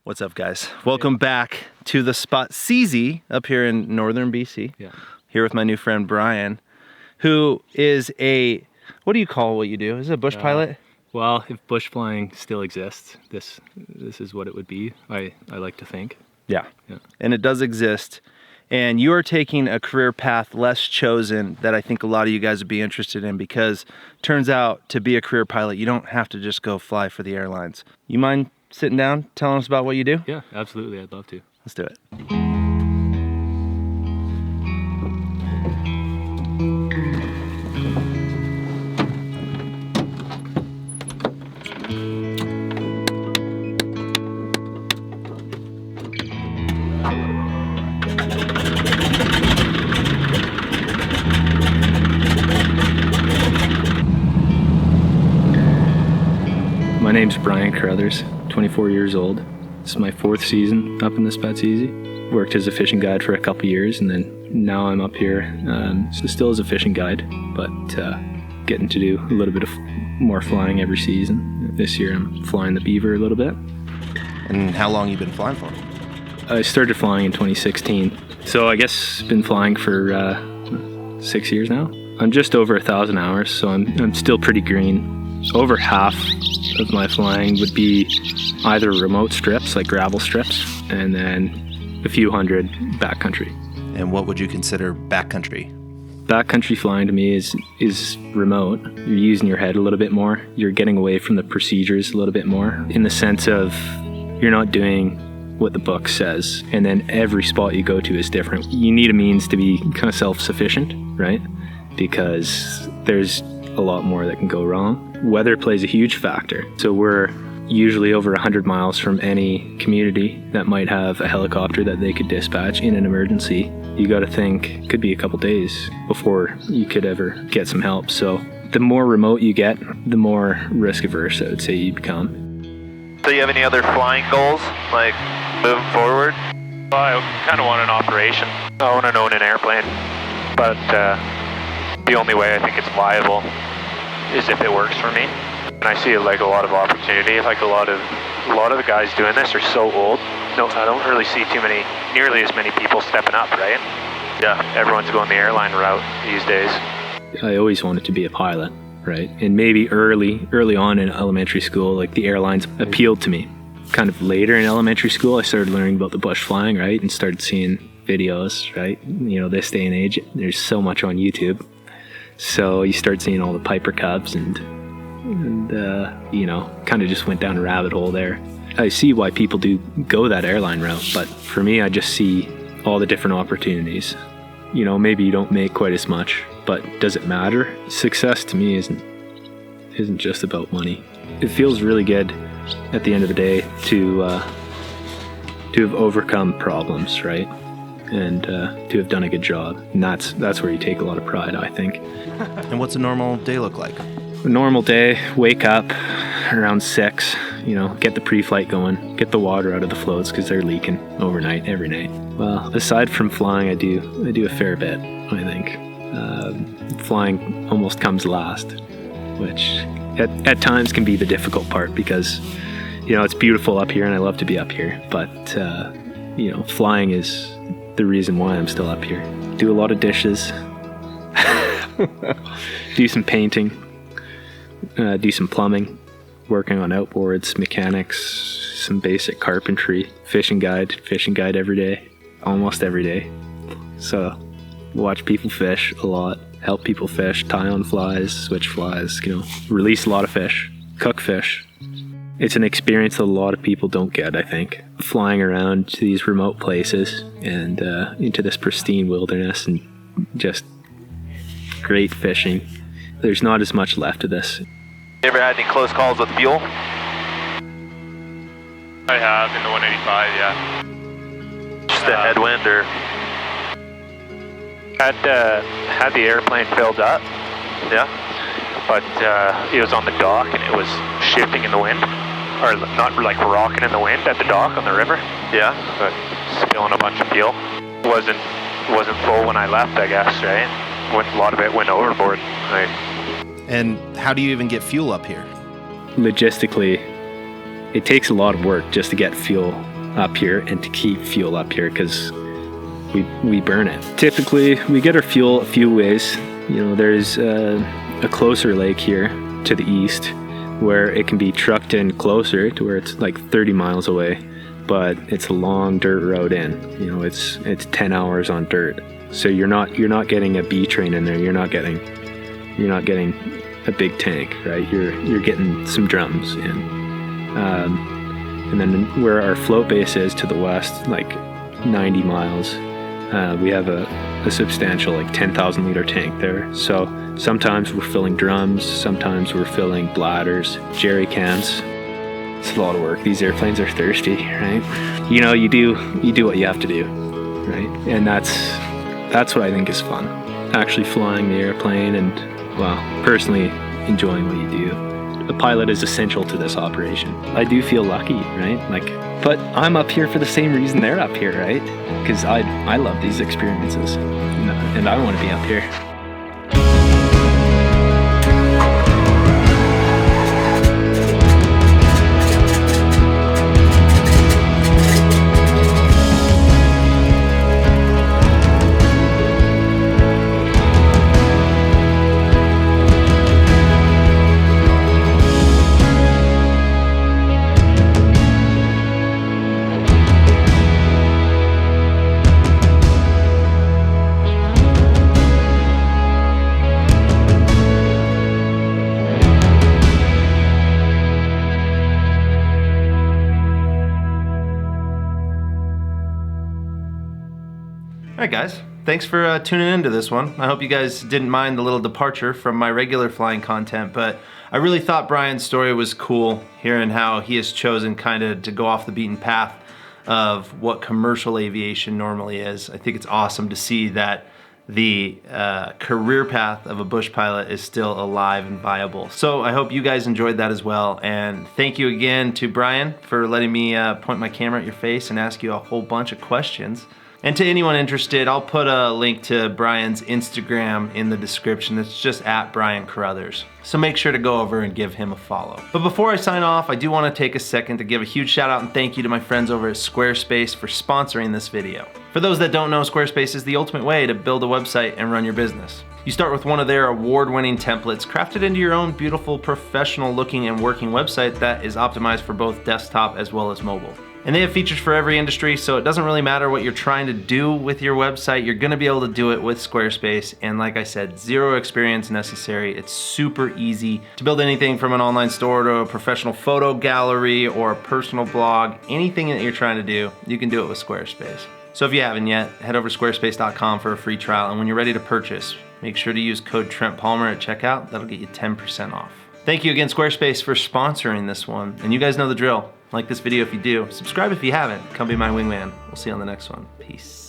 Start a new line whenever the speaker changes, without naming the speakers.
What's up, guys? Welcome back to the spot CZ up here in northern BC.
Yeah.
Here with my new friend Brian, who is a, what do you call what you do? Is it a bush pilot?
Well, if bush flying still exists, this is what it would be. I like to think.
Yeah.
Yeah.
And it does exist. And you are taking a career path less chosen that I think a lot of you guys would be interested in, because turns out to be a career pilot, you don't have to just go fly for the airlines. You mind sitting down, telling us about what you do?
Yeah, absolutely. I'd love to.
Let's do it.
My name's Brian Carruthers, 24 years old. This is my 4th season up in the Spatsizi. Worked as a fishing guide for a couple years, and then now I'm up here, so still as a fishing guide, but getting to do a little bit of more flying every season. This year I'm flying the Beaver a little bit.
And how long you been flying for?
I started flying in 2016, so I guess been flying for 6 years now. I'm just over 1,000 hours, so I'm still pretty green. Over half of my flying would be either remote strips, like gravel strips, and then a few hundred backcountry.
And what would you consider backcountry?
Backcountry flying to me is remote. You're using your head a little bit more. You're getting away from the procedures a little bit more, in the sense of you're not doing what the book says, and then every spot you go to is different. You need a means to be kind of self-sufficient, right? Because there's a lot more that can go wrong. Weather plays a huge factor. So we're usually over 100 miles from any community that might have a helicopter that they could dispatch in an emergency. You got to think it could be a couple days before you could ever get some help. So the more remote you get, the more risk averse I would say you become.
So you have any other flying goals, like moving forward?
Well, I kind of want an operation.
I want to own an airplane.
But the only way I think it's viable is if it works for me. And I see like a lot of opportunity. Like a lot of the guys doing this are so old. No, I don't really see nearly as many people stepping up, right?
Yeah.
Everyone's going the airline route these days.
I always wanted to be a pilot, right? And maybe early on in elementary school, like the airlines appealed to me. Kind of later in elementary school, I started learning about the bush flying, right? And started seeing videos, right? You know, this day and age, there's so much on YouTube. So you start seeing all the Piper Cubs and you know, kind of just went down a rabbit hole there. I see why people do go that airline route, but for me, I just see all the different opportunities. You know, maybe you don't make quite as much, but does it matter? Success to me isn't just about money. It feels really good at the end of the day to have overcome problems, right? And to have done a good job. And that's where you take a lot of pride, I think.
And what's a normal day look like?
A normal day, wake up around 6, you know, get the pre-flight going, get the water out of the floats because they're leaking overnight, every night. Well, aside from flying, I do a fair bit, I think. Flying almost comes last, which at times can be the difficult part because, you know, it's beautiful up here and I love to be up here, but, you know, flying is the reason why I'm still up here. Do a lot of dishes, do some painting, do some plumbing, working on outboards, mechanics, some basic carpentry, fishing guide every day, almost every day. So watch people fish a lot, help people fish, tie on flies, switch flies, you know, release a lot of fish, cook fish. It's an experience that a lot of people don't get, I think. Flying around to these remote places and into this pristine wilderness and just great fishing. There's not as much left of this.
You ever had any close calls with fuel?
I have in the 185, yeah.
Just a headwind or?
Had the airplane filled up,
Yeah.
but it was on the dock and it was shifting in the wind. Or not like rocking in the wind at the dock on the river,
Yeah.
but spilling a bunch of fuel. Wasn't full when I left, I guess, right? A lot of it went overboard.
And how do you even get fuel up here?
Logistically, it takes a lot of work just to get fuel up here and to keep fuel up here, because we burn it. Typically, we get our fuel a few ways. You know, there's a closer lake here to the east where it can be trucked in closer to where it's like 30 miles away, but it's a long dirt road in. You know, it's 10 hours on dirt. So you're not getting a B train in there. You're not getting a big tank, right? You're getting some drums in. And then where our float base is to the west, like 90 miles, we have a substantial like 10,000 liter tank there. So sometimes we're filling drums, sometimes we're filling bladders, jerry cans. It's a lot of work. These airplanes are thirsty, right? You know, you do what you have to do, right? And that's what I think is fun. Actually flying the airplane and, well, personally enjoying what you do. A pilot is essential to this operation. I do feel lucky, right? But I'm up here for the same reason they're up here, right? Because I love these experiences, and I want to be up here.
All right, guys. Thanks for tuning into this one. I hope you guys didn't mind the little departure from my regular flying content, but I really thought Brian's story was cool, hearing how he has chosen kind of to go off the beaten path of what commercial aviation normally is. I think it's awesome to see that the career path of a bush pilot is still alive and viable. So I hope you guys enjoyed that as well. And thank you again to Brian for letting me point my camera at your face and ask you a whole bunch of questions. And to anyone interested, I'll put a link to Brian's Instagram in the description. It's just at Brian Carruthers. So make sure to go over and give him a follow. But before I sign off, I do want to take a second to give a huge shout out and thank you to my friends over at Squarespace for sponsoring this video. For those that don't know, Squarespace is the ultimate way to build a website and run your business. You start with one of their award-winning templates, crafted into your own beautiful, professional-looking and working website that is optimized for both desktop as well as mobile. And they have features for every industry, so it doesn't really matter what you're trying to do with your website, you're gonna be able to do it with Squarespace. And like I said, zero experience necessary. It's super easy to build anything from an online store to a professional photo gallery or a personal blog. Anything that you're trying to do, you can do it with Squarespace. So if you haven't yet, head over to squarespace.com for a free trial. And when you're ready to purchase, make sure to use code Trent Palmer at checkout. That'll get you 10% off. Thank you again, Squarespace, for sponsoring this one. And you guys know the drill. Like this video if you do. Subscribe if you haven't. Come be my wingman. We'll see you on the next one. Peace.